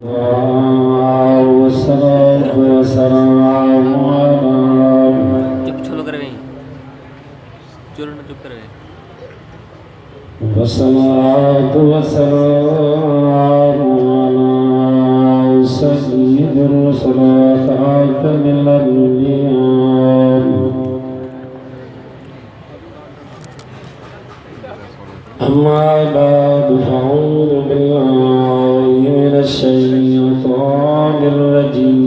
वस्सलातु वस्सलामु अला सय्यिदिर रसूल खातमिल अंबिया अम्मा बाद फअऊज़ु बिल्लाहि मिनश शैतानिर रजीम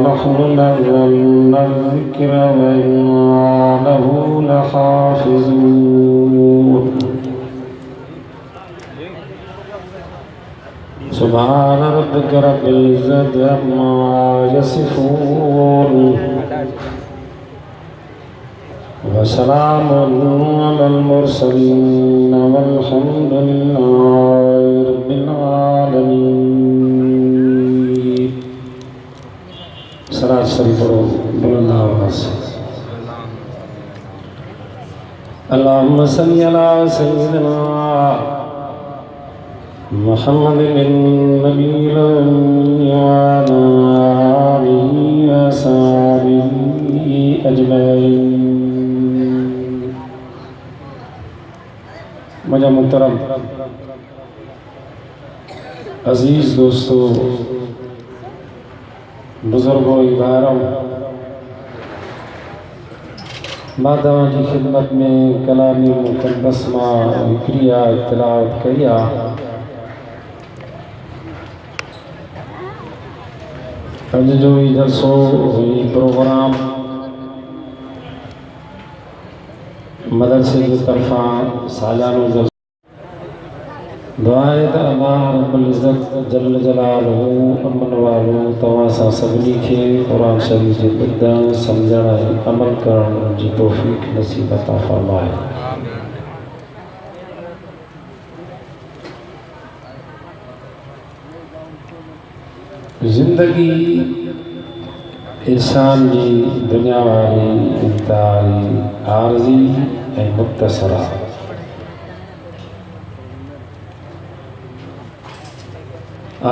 नहनु नज़्ज़लना ज़िक्र व इन्ना लहू लहाफ़िज़ून सुब्हान रब्बिका रब्बिल इज़्ज़ति अम्मा यसिफ़ून व सलामुन अलल मुरसलीन वल्हम्दुलिल्लाहि रब्बिल आलमीन। सलात शरीफ पढ़ो बुलंद आवाज़ से। अल्लाहुम्मा सल्लि अला सय्यिदिना मुहम्मदिन नबिय्यिल उम्मी व अला आलिहि व अस्हाबिहि अजमईन। मुझे मुहतरम अजीज दोस्तों, बुजुर्गों, इबारों, मां तव्हांजी खिदमत में कलामी मुक़द्दस मां हिकिड़ी आयत तिलावत कई आहे। अॼु जो ही जलसो ही प्रोग्राम मदरसे की तरफ़ां सालानो जलसो दुआ है त अल्लाह रब्बुल इज़्ज़त जल जलालहू अमन वालो तव्हां सां सभिनी खे क़ुरान शरीफ़ जे ॿुधण सम्झण ऐं अमल करण जी तौफ़ीक़ नसीब अता फ़रमाए। ज़िंदगी इंसान जी दुनिया वारी इंतहाई आरज़ी ऐं मुख़्तसर आहे।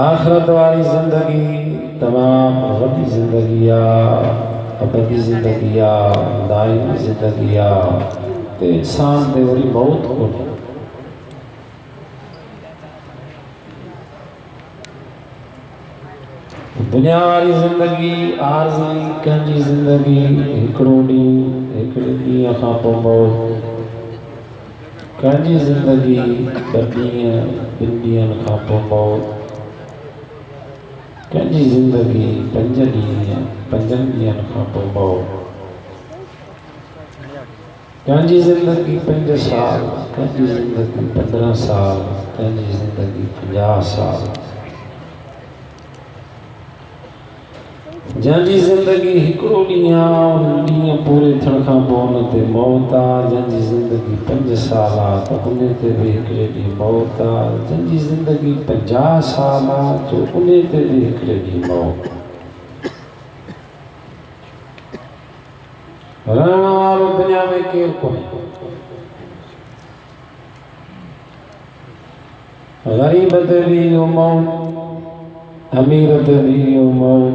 आख़िरत वारी ज़िंदगी तमामु वॾी ज़िंदगी आहे, अबदी ज़िंदगी आहे, दाइमी ज़िंदगी आहे। ते इंसान ते वरी मौत कोन्हे। दुनिया वारी ज़िंदगी आरज़ी कंहिंजी ज़िंदगी हिकिड़ो ॾींहुं हिकिड़े ॾींहं खां पोइ मौत, कंहिंजी ज़िंदगी ॿ ॾींहं ॿिनि ॾींहंनि खां पोइ मौत, कंहिंजी ज़िंदगी 5 ॾींहं 5 ॾींहंनि खां पोइ मौत, कंहिंजी ज़िंदगी 5 साल, कंहिंजी ज़िंदगी 15 साल, कंहिंजी ज़िंदगी 50 साल। जंहिंजी ज़िंदगी हिकिड़ो ॾींहुं आहे उन ॾींहुं पूरे थियण खां पोइ उन ते मौत आहे। जंहिंजी ज़िंदगी 5 साल आहे त उन ते बि हिकिड़े ॾींहुं मौत आहे। जंहिंजी ज़िंदगी 50 साल आहे त उन ते बि हिकिड़े ॾींहुं मौत। रहण वारो दुनिया में केरु कोन्हे। ग़रीब ते बि इहो मौत, अमीर ते बि इहो मौत,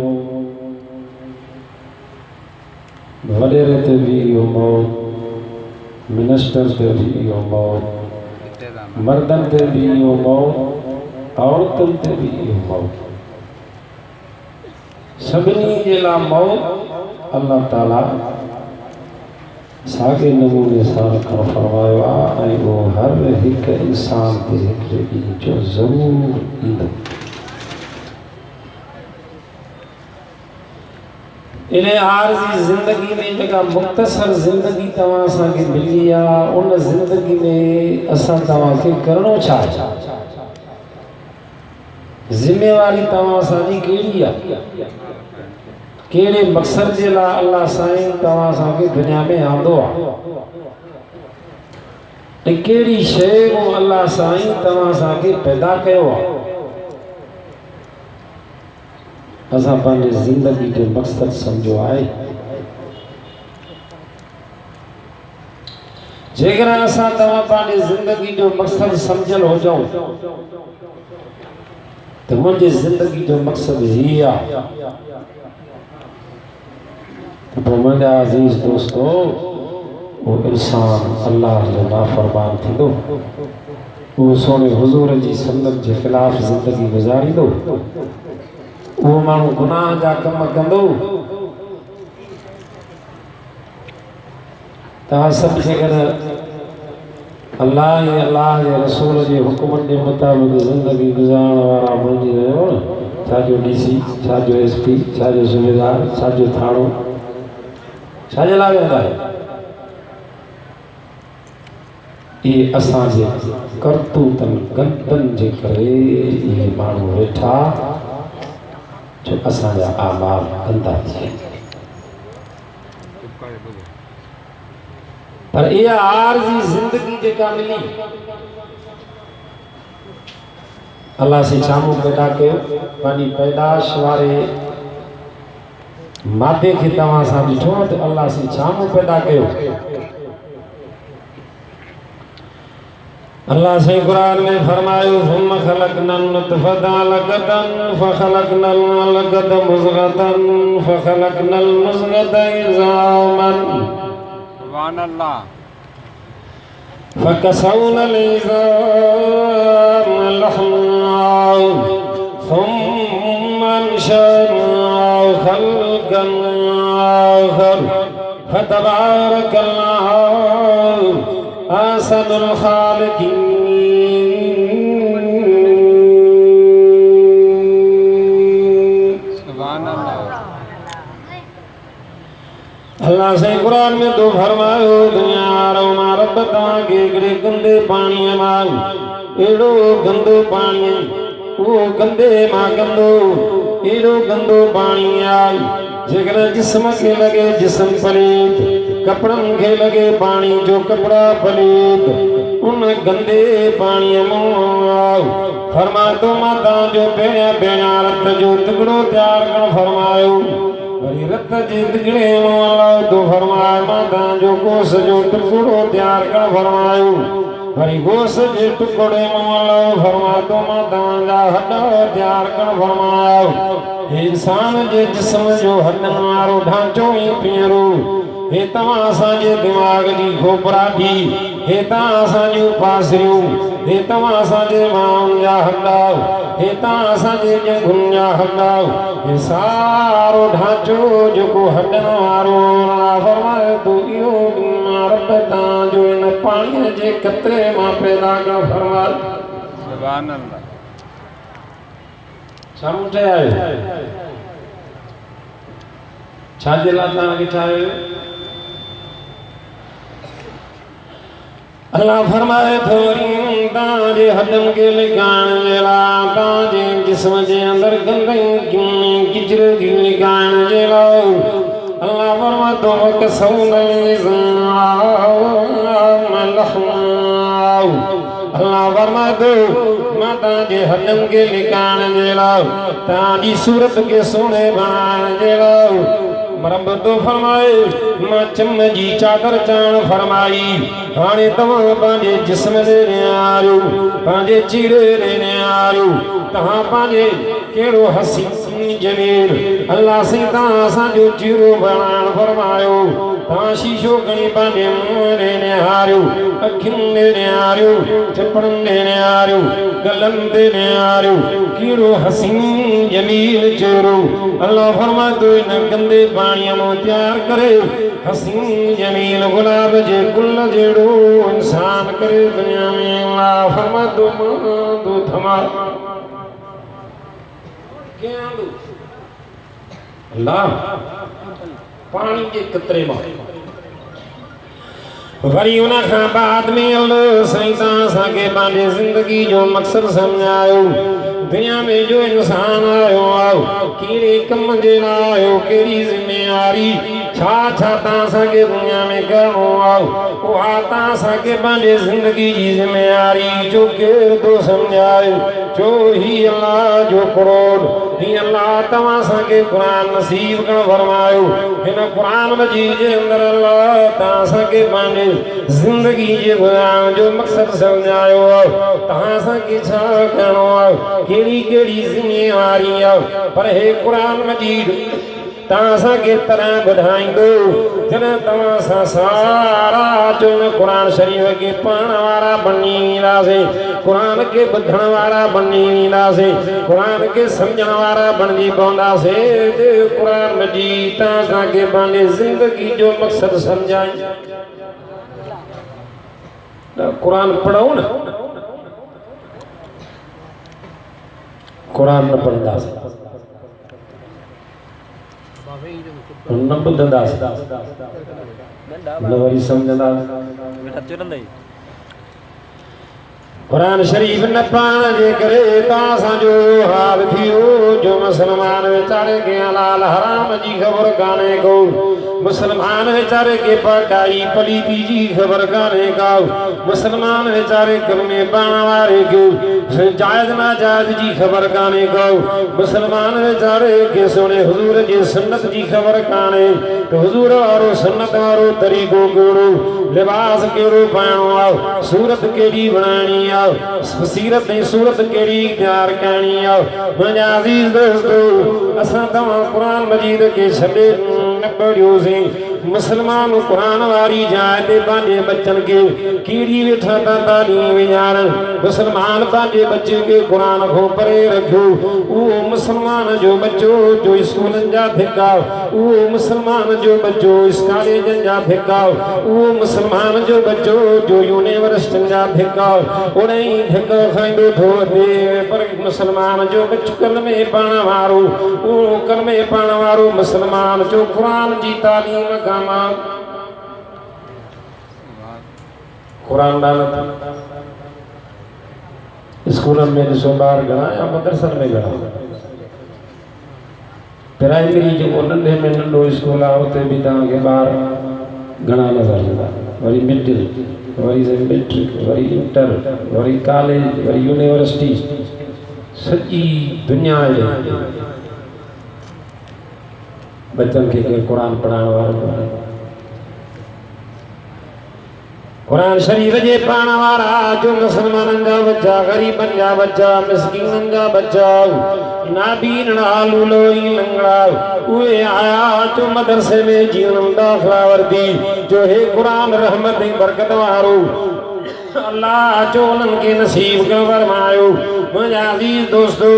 वडेरे ते भी इहो मौत, मिनिस्टर ते भी इहो मौत, मर्दन ते भी इहो मौत, औरतन ते भी इहो मौत। सभिनी जे लाइ मौत अल्लाह ताला साॻे नमूने सां रखणु फरमायो आहे ऐं उहो हर हिकु इंसान ते हिकिड़े ॾींहुं जो ज़रूरु ईंदो। इन आरज़ी ज़िंदगी में जेका मुख़्तसर ज़िंदगी तव्हां असांखे मिली आहे, उन ज़िंदगी में असां तव्हांखे करिणो छा आहे? ज़िम्मेवारी तव्हां असांजी कहिड़ी आहे? केड़े मकसद जे ला अल्लाह साईं तवा सा के दुनिया में आंदो आ ए केड़ी शय को अल्लाह साईं तवा सा के पैदा कयो आ असा पांजे जिंदगी जो मकसद समझो आए जेकर असा तवा पांजे जिंदगी जो मकसद समझल हो जाओ तो मुझे जिंदगी जो मकसद ही आ तो मेरा अजीज दोस्तों वो इंसान अल्लाह जो नाफरमान थी दो वो सोने हुजूर जी सुन्नत के खिलाफ जिंदगी गुजारी दो वो मानू गुनाह जा कम कंदो ता सब जेकर अल्लाह जे रसूल जे हुक्म के मुताबिक जिंदगी गुजारण वारा बणजी रहो छाजो डीसी छाजो एसपी छाजो सूबेदार छाजो थाणो छाजे ला वेंदा है ये असांजे करतूतन गंदन जे करे ये माण्हू वेठा जो असांजा आमाल गंदा थिए पर ये आरजी जिंदगी जेका मिली अल्लाह से साम्हूं पैदा कयो पंहिंजी पैदाश वारे मादे के तवा सा ॾिठो तो अल्लाह से साम्हूं पैदा कयो अल्लाह से कुरान में फरमायो सुम्मा खलकनल नुतफता अलक़तन फखलकनल अलक़त मुज़ग़तन फखलकनल मुज़ग़त इज़ामन सुभान अल्लाह फकसौनल इज़ाम लहमन सुम्मा अंशअनाहु खल्क़न आख़र फतबारकल्लाहु अहसनुल खालिक़ीन सुभान अल्लाह अल्लाह से कुरान में तो फरमायो दुनिया रो रब तव्हां खे हिकिड़े गंदे पाणीअ मां एड़ो गंदो पाणी वो गंदे मां गंदो एड़ो गंदो पाणी आई जेकर जिस्म के लगे जिस्म पलीत कपड़न के लगे पानी जो कपड़ा पलीत उन गंदे पानी फरमा तो माता जो भेणिया भेणिया रत जो टुकड़ो तैयार कर फरमायो वरी रत जे टुकड़े अल्लाह तो फरमाए माता जो गोश जो टुकड़ो तैयार कर फरमायो वरी गोश जे टुकड़े अल्लाह फरमा तो माता जा हड तैयार कर फरमायो इंसान जे जिस्म जो हडन वारो ढांचो ही पीरो हे तव्हां असांजे दिमाग़ जी खोपरा थी हे तव्हां असांजूं पासरियूं हे तव्हां असांजे माउनि जा हॾाओ हे तव्हां असांजे जंघुनि जा हॾाओ हे सारो ढांचो जेको हॾनि वारो फरमाए थो इहो रब तव्हांजो हिन पाणीअ जे कतरे मां पैदा कर फरमाए सुभान अल्लाह छा मूं चयायो छाजे लाइ तव्हांखे ठाहियो अल्लाह फरमाए थो तांजे हडन के लिकाइण जे लाइ तांजे जिस्म जे अंदर गंदगी किचर की लिकाइण जे लाइ अल्लाह फरमाए थो कसौनल इज़ाम लहमन अल्लाह फरमाए थो मां तांजे हडन के लिकाइण जे लाइ तांजी सूरत के सोने बणाइण जे लाइ रब तो फरमाए मां चम जी चादर चाण फरमाई हाणे तव्हां पंहिंजे जिस्म ॾे निहारियो पंहिंजे चीरे ॾे निहारियो तव्हां पंहिंजे कहिड़ो हसीन जमील अल्लाह से तव्हां असांजो चीरो बणाइण फरमायो तव्हां शीशो खणी पंहिंजे मुंहं ॾे निहारियो अखियुनि ॾे निहारियो चपड़नि ॾे निहारियो गलनि ते निहारियो कहिड़ो हसीन जमील चेहरो अल्लाह फरमाए थो हिन गंदे पाणीअ मां तैयार करे हसीन जमील गुलाब जे गुल जहिड़ो इंसान करे दुनिया में अल्लाह फरमाए थो मां थमा अल्लाह पानी के कतरे मां वरी उन खां बाद में अल्लाह साईं असांखे पंहिंजे ज़िंदगी जो मक़सद सम्झायो दुनिया में जो इंसान आयो आओ कीड़े कम जे लायो केड़ी जिम्मेदारी छा छा तां के दुनिया में करणो आओ वो तां के पंहिंजे जिंदगी जी जिम्मेदारी जो केर तो समझाए जो ही अल्लाह जो करोड़ ही अल्लाह तव्हां के कुरान नसीब कर फरमायो इन कुरान मजीद जे अंदर अल्लाह तां के पंहिंजे जिंदगी जे बयान जो मकसद समझायो तव्हां के छा करणो आहे केड़ी केड़ी जिम्मेदारी आहे पर हे कुरान मजीद तां के तरह बढ़ाईंदो जॾहिं तव्हां सारा जो कुरान शरीफ के पढ़ण वारा बनी वेंदासीं कुरान के ॿुधण वारा बनी वेंदासीं कुरान के सम्झण वारा बणिजी पवंदासीं कुरान मजीद तां के पंहिंजे ज़िंदगी जो मक़सद सम्झाई कुरान पढ़ो न कुरान न पढ़ंदासीं न ॿुधंदासीं न वरी सम्झंदासीं कुरान शरीफ न पढ़ण जे करे तां हाल थियो जो मुसलमान वीचारे के हलाल हराम जी ख़बर कान्हे को मुसलमान वीचारे के पकाई पलीती जी ख़बर कान्हे का मुसलमान वीचारे कलमे पढ़ण वारे के जायज़ नाजायज़ जी ख़बर कान्हे को मुसलमान वीचारे के सोने हुजूर जी सुन्नत जी ख़बर कान्हे तो हुजूर वारो सुन्नत वारो तरीक़ो कहिड़ो लिबास कहिड़ो पाइणो आहे सूरत कहिड़ी बणाइणी आहे सीरत ऐं सूरत कहिड़ी इख्तियार करणी आहे मुंहिंजा अज़ीज़ दोस्तो असां तव्हां कुरान मजीद के छॾे न पढ़ियोसीं मुसलमान कुरान वारी जाइ ते पंहिंजे बच्चन के कीड़ी वेठा था तालीम विझारण मुसलमान पंहिंजे बच्चे के कुरान खां परे रखियो उहो मुसलमान जो बच्चो जो स्कूलनि जा धिका उहो मुसलमान जो बच्चो कॉलेजनि जा धिका उहो मुसलमान जो बच्चो जो यूनिवर्सिटियुनि जा धिका उणई धिक खाईंदो थो अचे पर मुसलमान जो बच्चो कलमे पढ़ण वारो उहो कलमे पढ़ण वारो मुसलमान जो कुरान जी तालीम कुरान स्कूल में ॾिसो ॿार घणा या मदरसनि में घणा प्राइमरी जेको नंढे में नंढो स्कूल आहे उते बि तव्हांखे ॿार घणा नज़र ईंदा वरी मिडिल वरी मैट्रिक वरी इंटर वरी कॉलेज वरी यूनिवर्सिटी सॼी दुनिया बच्चन के कुरान पढ़ाने वाला कुरान शरीफ जे पढ़ण वारा जो मुसलमानन जा बच्चा गरीबन जा बच्चा मिस्कीनन जा बच्चा नाबीन नालूलो लंगड़ा उहे आया जो मदरसे में जीवन दाखला वर्दी जो हे कुरान रहमत बरकत वारो अल्लाह जो उन्हनि खे नसीब कर फरमायो मुंहिंजा अज़ीज़ दोस्तो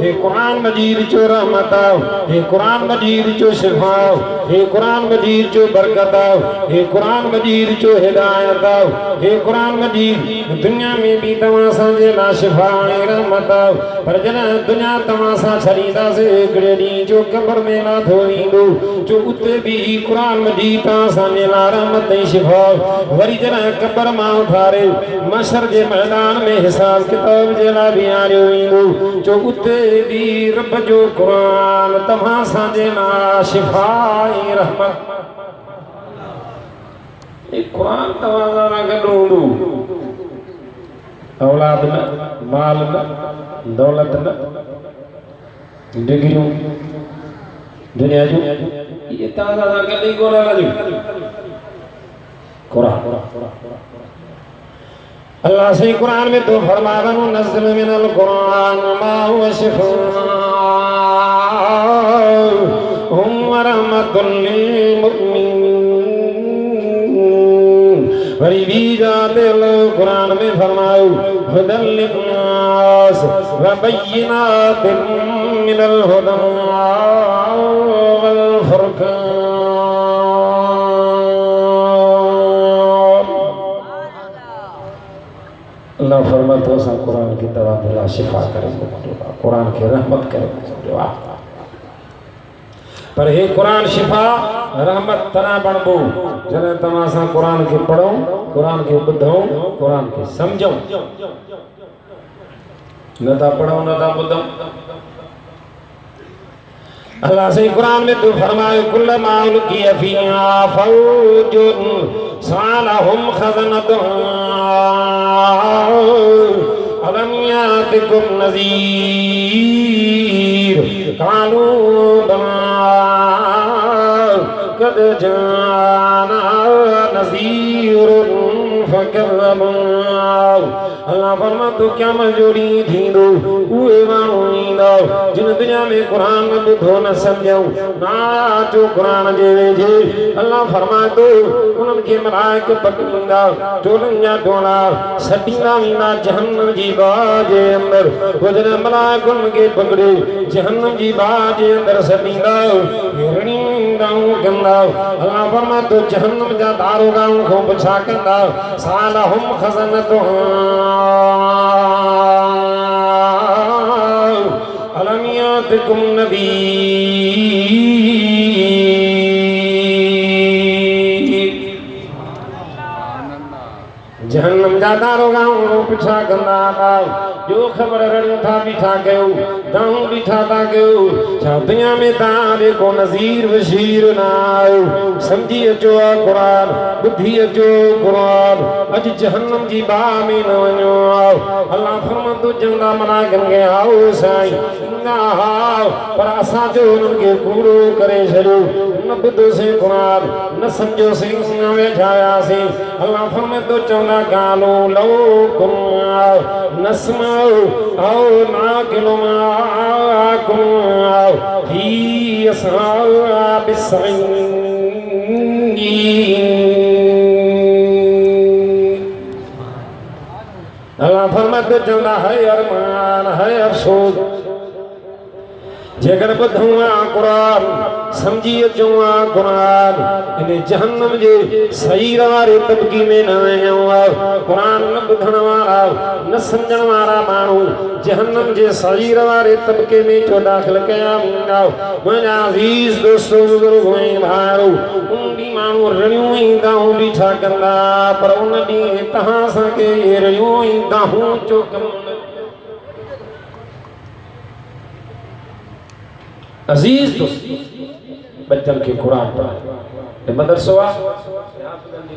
हे कुरान मजीद जो रहमत आहे हे कुरान मजीद जो शिफ़ा आहे हे कुरान मजीद जो बरकत आहे हे कुरान मजीद जो हिदायत आहे हे कुरान मजीद दुनिया में भी तव्हां असांजे लाइ शिफ़ा ऐं रहमत आहे पर जॾहिं दुनिया तव्हां सां छॾींदासीं हिकिड़े ॾींहुं जो क़ब्र में लाथो ईंदो जो उते बि कुरान मजीद तव्हां असांजे लाइ रहमत ऐं शिफ़ा वरी जॾहिं क़ब्र मां उथारे मशर के मैदान में हिसाब किताब जे लाइ बीहारियो ईंदो जो उते भी रब जो कुरान तव्हां असांजे लाइ शिफ़ा ऐं रहमत कुरान तव्हां सां गॾु हूंदो औलाद न माल न दौलत न डिग्रियूं दुनिया जूं इहे तव्हां सां गॾु ई कोन हलंदियूं कुरान अल्लाह से कुरान में तो फरमावन नज़्ल मिनल कुरान मा हुवा शिफ़ाउन व रहमतुल लिल मुमिनीन वरी भी जाते कुरान में फरमायो हुदल लिन्नास व बय्यिनातिन मिनल हुदा वल फुरक़ान अल्लाह फरमातो असां कुरान की तव्हां दिला शिफ़ा करे कुरान के रहमत करे पर हे कुरान शिफ़ा रहमत तना बणबो जॾहिं तव्हां असां कुरान के पढ़ूं कुरान के ॿुधूं कुरान के सम्झूं न था पढ़ो न था ॿुधूं। अल्लाह से कुरान में तो फरमाए कुल्ल माउल की अफिया फौजुन सालहुम खज़नतुहा अलम यातिकुम नज़ीर कालू बला कद जाना नज़ीरुन फकज़्ज़बू। अल्लाह फरमा तो क्या मजोड़ी थी दो उए मानू ईंदा जिन दुनिया में कुरान न ॿुधो न सम्झो ना जो कुरान जे वेझे। अल्लाह फरमाए तो उन्हनि खे मलाइक पकड़ींदा टोलनि जा टोला सटींदा वेंदा जहन्नम जी बाहि जे अंदरि। गुज़र मलाइक उन्हनि खे पकड़े जहन्नम जी बाहि जे अंदरि सटींदा हिरणींदाऊं कंदा। अल्लाह फरमाए तो जहन्नम जा दारोगाऊं खां पुछा कंदा सालहुम खज़नतुहा अलम यातिकुम नज़ीर। जहन्नम जा दारोगाऊं पुछा कंदा जो ख़बर रड़ियूं था बीठा कयो दाऊं बीठा था कयो छा दुनिया में तव्हां जेको नज़ीर बशीर न आयो सम्झी अचो आहे क़ुरान ॿुधी अचो क़ुरान अॼु जहन्नम जी बाहि में न वञो आहे। अल्लाह फरमाईंदो चवंदा मलाइकनि खे आओ साईं ईंदा हा पर असां जो उन्हनि खे कूड़ो करे छॾियो न ॿुधोसीं क़ुरान न सम्झोसीं न वेझायासीं। अल्लाह फरमाईंदो चवंदा कालो लो कुम नस्माउ औ नाकिलु माकुम फी अस्हाबिस सईन। अल्लाह फरमाईंदो चवंदा है अरमान है अफ़सोस जेकर ॿुधूं आहे क़ुरान सम्झी अचूं आहे क़ुरान इन जहन्नम जे सईर वारे तबक़ी में न वञूं आहे। क़ुरान न ॿुधण वारा न सम्झण वारा माण्हू जहन्नम जे सईर वारे तबक़े में छो दाख़िल कया वेंदा। मुंहिंजा अज़ीज़ दोस्तो बुज़ुर्ग ऐं भाइरो उन ॾींहुं माण्हू रड़ियूं ऐं दाहूं बीठा कंदा पर उन ॾींहुं तव्हां असांखे रड़ियूं ऐं दाहूं छो कनि। अजीज दोस्त बच्चन के कुरान पढ़ाए मदरसो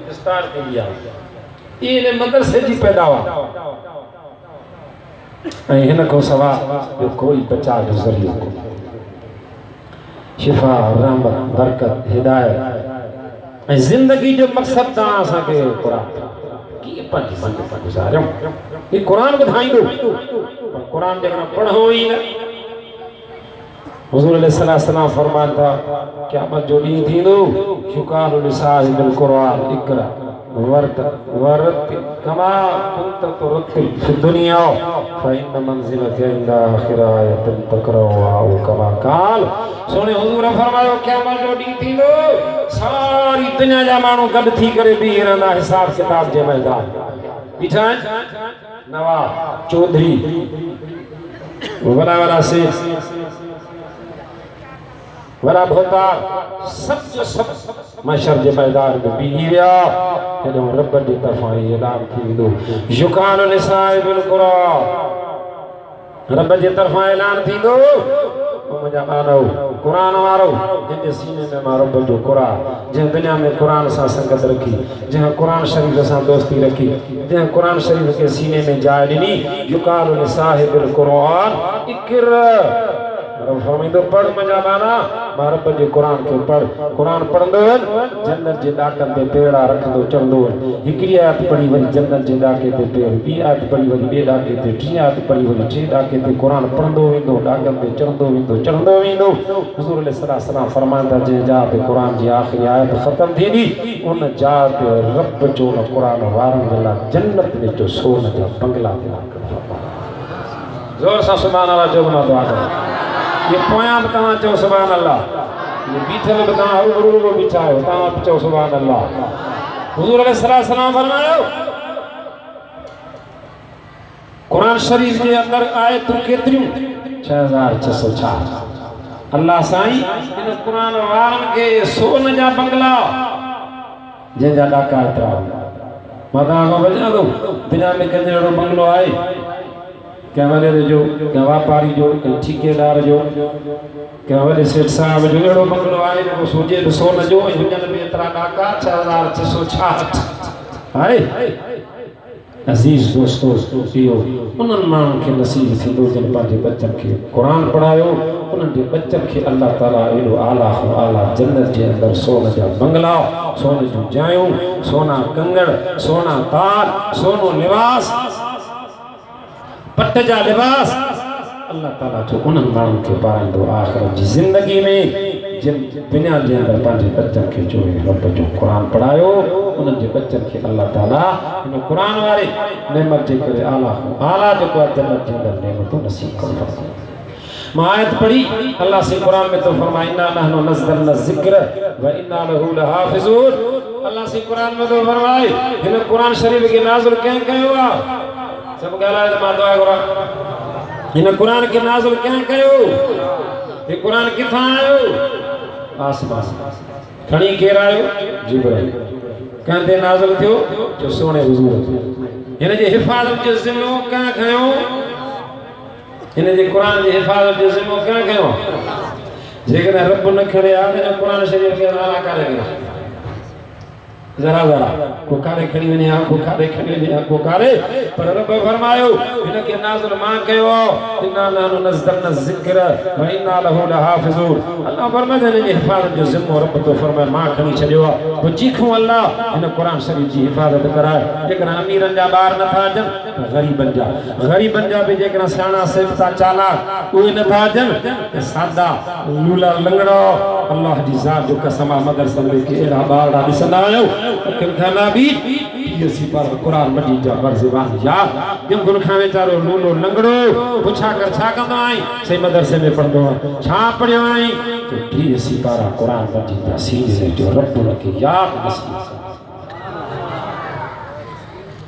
विस्तार के लिए ये मदरसे की पैदावार इन को सवा जो कोई बचा जो जरियो को शिफा रहमत बरकत हिदायत जिंदगी जो मकसद ता असा के कुरान की पंज मन पर गुजारो ये कुरान ॿुधाईंदो कुरान जगह पढ़ो ही न। हुज़ूर अलैहि सलाम फरमान था क़यामत जो ॾींहुं थींदो शुकानु लिसाहिबिल क़ुरान इक़रा वरत कमा कुंत तुरतिल फि दुनिया फ़इन मंज़िलत इंदा आखिरायतिन तक़रउहा कमा काल। सोने हुज़ूर फरमायो क़यामत जो ॾींहुं थींदो सारी दुनिया जा माण्हू गॾु थी करे बीह रहंदा हिसाब किताब जे मैदान बीठा नवाब चौधरी वॾा वॾा सेठ वरा भोतार सब जो सब मशर जे मैदान में बीही विया हेॾो रब जे तरफ़ां ऐलान थी वेंदो युकान लिसाहिबिल क़ुरान रब जे तरफ़ां ऐलान थींदो मुंहिंजा मानव क़ुरान वारो जंहिंजे सीने में मां रब जो क़ुरान जंहिं दुनिया में क़ुरान सां संगत रखी जंहिं क़ुरान शरीफ़ सां दोस्ती रखी जंहिं क़ुरान शरीफ़ खे सीने में जाइ ॾिनी युकान लिसाहिबिल क़ुरान इक़रा फरमाईंदो पढ़ मुंहिंजा माना मां रब जे क़ुरान खे पढ़ क़ुरान पढ़ंदो जन्नत जे ॾाकनि ते पेड़ा रखंदो चवंदो हिकिड़ी आयत पढ़ी वरी जन्नत जे ॾाके ते पेड़ ॿी आयत पढ़ी वरी ॿिए ॾाके ते टी आयत पढ़ी वरी टे ॾाके ते क़ुरान पढ़ंदो वेंदो ॾाकनि ते चढ़ंदो वेंदो हुज़ूर अलैहि फरमाईंदा जंहिं जाइ ते क़ुरान जी आख़िरी आयत ख़तम थींदी उन जाइ ते रब जो उन क़ुरान वारनि जे लाइ जन्नत में जो सोन जा बंगला ज़ोर सां सुभान अल्लाह जो मां दुआ कयां। ये पोयां भी तव्हां चओ सुभान अल्लाह ये बीठल भी तव्हां रूबरू बीठा आहियो तव्हां चओ सुभान अल्लाह। हुज़ूर अलैहिस्सलाम फरमायो कुरान शरीफ के अंदर आयतूं केतिरियूं 6604 अल्लाह साईं इन कुरान वारनि खे सोन जा बंगला जंहिंजा ॾाका एतिरा मां तव्हां खां बचां थो दुनिया में कंहिंजो अहिड़ो बंगलो आहे कंहिं वॾे जो, कंहिं वापारी जो, कंहिं ठेकेदार जो, कंहिं वॾे सेठ साहिब जो अहिड़ो बंगलो आहे जेको सोचे ॾिसो न जो हुजनि बि एतिरा ॾाका 6666 आहे। अज़ीज़ दोस्तों, इहो उन्हनि माण्हुनि खे नसीब थींदो जिन पंहिंजे बचनि खे क़ुरान पढ़ायो, उन्हनि जे बचनि खे अल्लाह ताला एॾो आला खां आला जन्नत जे अंदरि सोन जा बंगला, सोन जूं जायूं, सोना कंगड़, सोना तार, सोनो लिबास, पट जा लिबास अल्लाह ताला जो उन्हनि माण्हुनि खे पाराईंदो आख़िरत जी ज़िंदगी में जिन दुनिया जे अंदरि पंहिंजे बचनि खे जो रब जो क़ुरान पढ़ायो, उन्हनि जे बचनि खे अल्लाह ताला हिन क़ुरान वारे नेमत जे करे आला आला जेको आहे जन्नत जे अंदरि नेमतूं नसीब कंदो। मां आयत पढ़ी अल्लाह से क़ुरान में तो फरमाइना नहनु नज़्ज़लना ज़िक्र व इन्ना लहू लहाफ़िज़ून। अल्लाह से क़ुरान में तो फरमाए हिन क़ुरान शरीफ के नाज़िल कंहिं कयो आहे? सब ॻाल्हाए त मां दुआ घुरां। हिन क़ुरान के नाज़िल कंहिं कयो? ये क़ुरान किथां आयो? आसमान खणी केरु आयो? जिब्राइल। कंहिं ते नाज़िल थियो? जो सोने हुज़ूर ते। हिन जे हिफ़ाज़त जो ज़िम्मो कंहिं खयो? हिन जे क़ुरान जे हिफ़ाज़त जो ज़िम्मो कंहिं खयो? जेकॾहिं रब न खणे आ त हिन क़ुरान शरीफ़ खे आला करे करे जरा जरा को कारे खणी वञे आ, को कारे खणी वञे आ, को कारे, पर रब फरमायो हिनखे नाज़िल मां कयो, इन्ना नहनु नज़्ज़लना ज़िक्र व इन्ना लहू लहाफ़िज़ून। अल्लाह फरमाए हिन जी हिफ़ाज़त जो ज़िम्मो रब तो फरमाए मां खणी छॾियो आहे। पोइ चीखूं अल्लाह हिन क़ुरान शरीफ़ जी हिफ़ाज़त कराए। जेकॾहिं अमीरनि जा ॿार नथा अचनि त ग़रीबनि जा बि जेकॾहिं सियाणा सिफ़ता चालाक उहे नथा अचनि, सादा लूला लंगड़ो, अल्लाह जी ज़ात जो कसम आहे मदरसनि में के अहिड़ा ॿार ॾिसंदा आहियो खाना भी सी पर कुरान मजीद जा बरज़बान याद जंगुन खां वेचारो लूलो लंगड़ो पुछा कर छा कंदो आई सही मदरसे में पढ़ंदो छा पढ़ियो आई तो टी सी पारा कुरान मजीद जा सीने जो रब के याद नसीब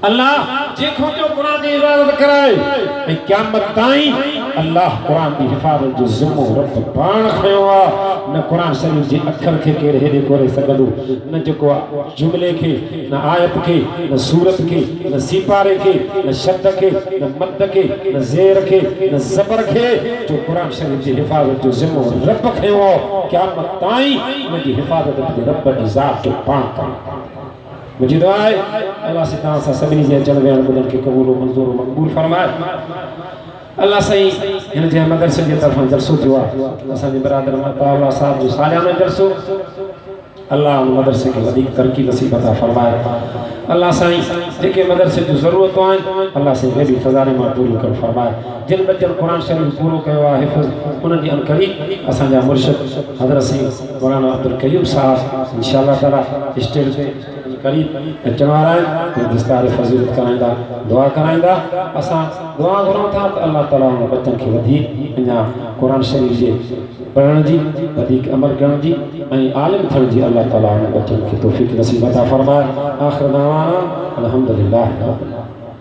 अल्लाह जेको जो कुरान की इबादत कराए ऐं क़यामत ताईं अल्लाह कुरान की हिफ़ाज़त जो ज़िम्मो रब पाण खयो आहे। न कुरान शरीफ़ जे अखर खे केरु हेॾे करे सघंदो, न जेको आहे जुमिले खे, न आयत खे, न सूरत के, न सीपारे के, न शब्द के, न मद के, न ज़ेर के, न ज़बर के, जो कुरान शरीफ़ जी हिफ़ाज़त जो ज़िम्मो रब खयो आहे। क़यामत ताईं उन जी हिफ़ाज़त ते रब जी ज़ात जो पाण करे। मुझे दुआ है अल्लाह से तव्हां सां सभिनी जे अचण वेहण ॿुधण खे क़बूल मंज़ूर मक़बूल फरमाए। अल्लाह सही हिन जे मदरसे जे तरफ़ां जलसो थियो आहे असांजे बिरादर अता साहब जो सालियानो जलसो। अल्लाह उन मदरसे खे वधीक तरक़ी नसीब अता फरमाए। अल्लाह साईं जेके मदरसे जूं ज़रूरतूं आहिनि अल्लाह साईं हेॾी ख़ज़ाने मां पूरी करे फरमाए। जिन बच्चनि क़ुरान शरीफ़ पूरो कयो आहे हिफ़्ज़ उन्हनि जी अनकरीब असांजा मुर्शिद हज़रत साईं मौलाना अब्दुल कयूम साहब इंशाअल्लाह ताला स्टेज ते करीब अचण वारा आहिनि, दस्तार फज़ीलत कराईंदा, दुआ कराईंदा। असां दुआ घुरूं था त अल्लाह ताला उन बच्चनि खे वधीक अञा क़ुरान शरीफ़ जे पढ़ण जी, वधीक अमल करण जी ऐं आलिम थियण जी अल्लाह ताला उन बच्चनि खे तौफ़ीक़ नसीब अता फरमाए। आख़िर दावाना अल्हम्दुलिल्लाह।